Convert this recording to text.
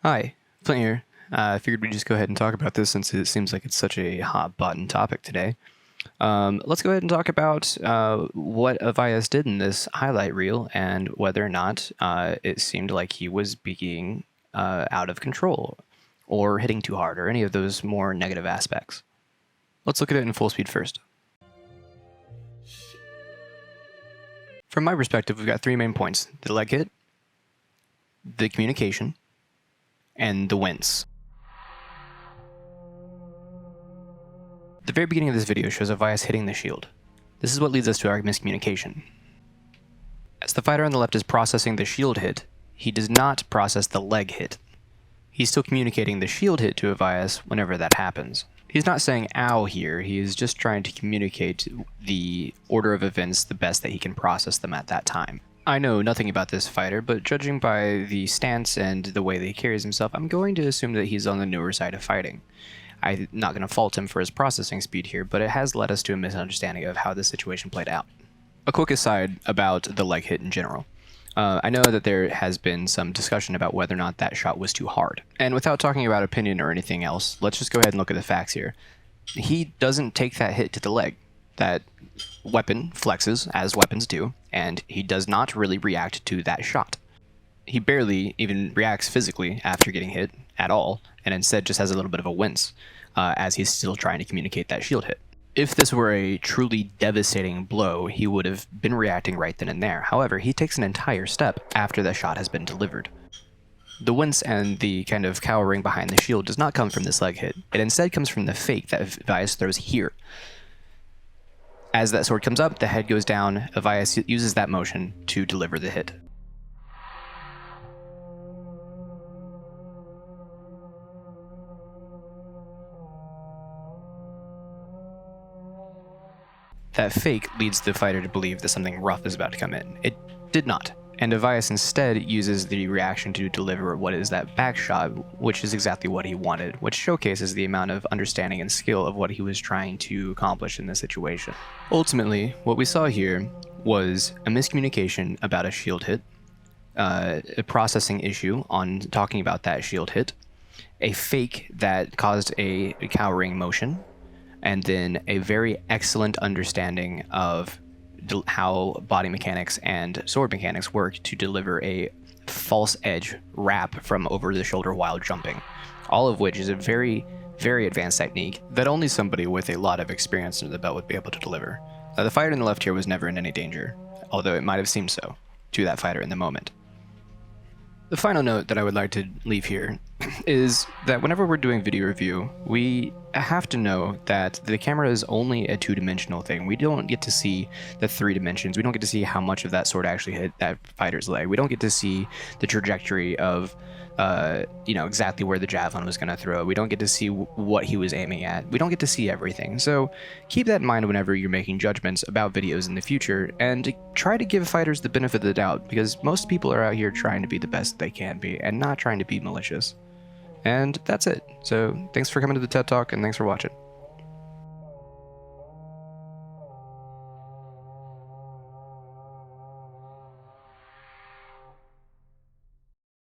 Hi, Flint here. I figured we'd just go ahead and talk about this since it seems like it's such a hot button topic today. Let's go ahead and talk about what Evias did in this highlight reel and whether or not it seemed like he was being out of control or hitting too hard or any of those more negative aspects. Let's look at it in full speed first. From my perspective, we've got three main points: the leg hit, the communication, and the wince. The very beginning of this video shows Evias hitting the shield. This is what leads us to our miscommunication. As the fighter on the left is processing the shield hit, he does not process the leg hit. He's still communicating the shield hit to Evias whenever that happens. He's not saying ow here, he is just trying to communicate the order of events the best that he can process them at that time. I know nothing about this fighter, but judging by the stance and the way that he carries himself, I'm going to assume that he's on the newer side of fighting. I'm not going to fault him for his processing speed here, but it has led us to a misunderstanding of how this situation played out. A quick aside about the leg hit in general. I know that there has been some discussion about whether or not that shot was too hard. And without talking about opinion or anything else, let's just go ahead and look at the facts here. He doesn't take that hit to the leg. That weapon flexes, as weapons do, and he does not really react to that shot. He barely even reacts physically after getting hit at all, and instead just has a little bit of a wince, as he's still trying to communicate that shield hit. If this were a truly devastating blow, he would have been reacting right then and there. However, he takes an entire step after the shot has been delivered. The wince and the kind of cowering behind the shield does not come from this leg hit. It instead comes from the fake that Evias throws here. As that sword comes up, the head goes down. Evias uses that motion to deliver the hit. That fake leads the fighter to believe that something rough is about to come in. It did not, and Evias instead uses the reaction to deliver what is that back shot, which is exactly what he wanted, which showcases the amount of understanding and skill of what he was trying to accomplish in this situation. Ultimately, what we saw here was a miscommunication about a shield hit, a processing issue on talking about that shield hit, a fake that caused a cowering motion, and then a very excellent understanding of how body mechanics and sword mechanics work to deliver a false edge wrap from over the shoulder while jumping. All of which is a very, very advanced technique that only somebody with a lot of experience under the belt would be able to deliver. The fighter in the left here was never in any danger, although it might have seemed so to that fighter in the moment. The final note that I would like to leave here is that whenever we're doing video review, we have to know that the camera is only a two-dimensional thing. We don't get to see the 3 dimensions. We don't get to see how much of that sword actually hit that fighter's leg. We don't get to see the trajectory of exactly where the javelin was going to throw. We don't get to see what he was aiming at. We don't get to see everything. So keep that in mind whenever you're making judgments about videos in the future, and try to give fighters the benefit of the doubt, because most people are out here trying to be the best they can be and not trying to be malicious. And that's it. So thanks for coming to the TED Talk, and thanks for watching.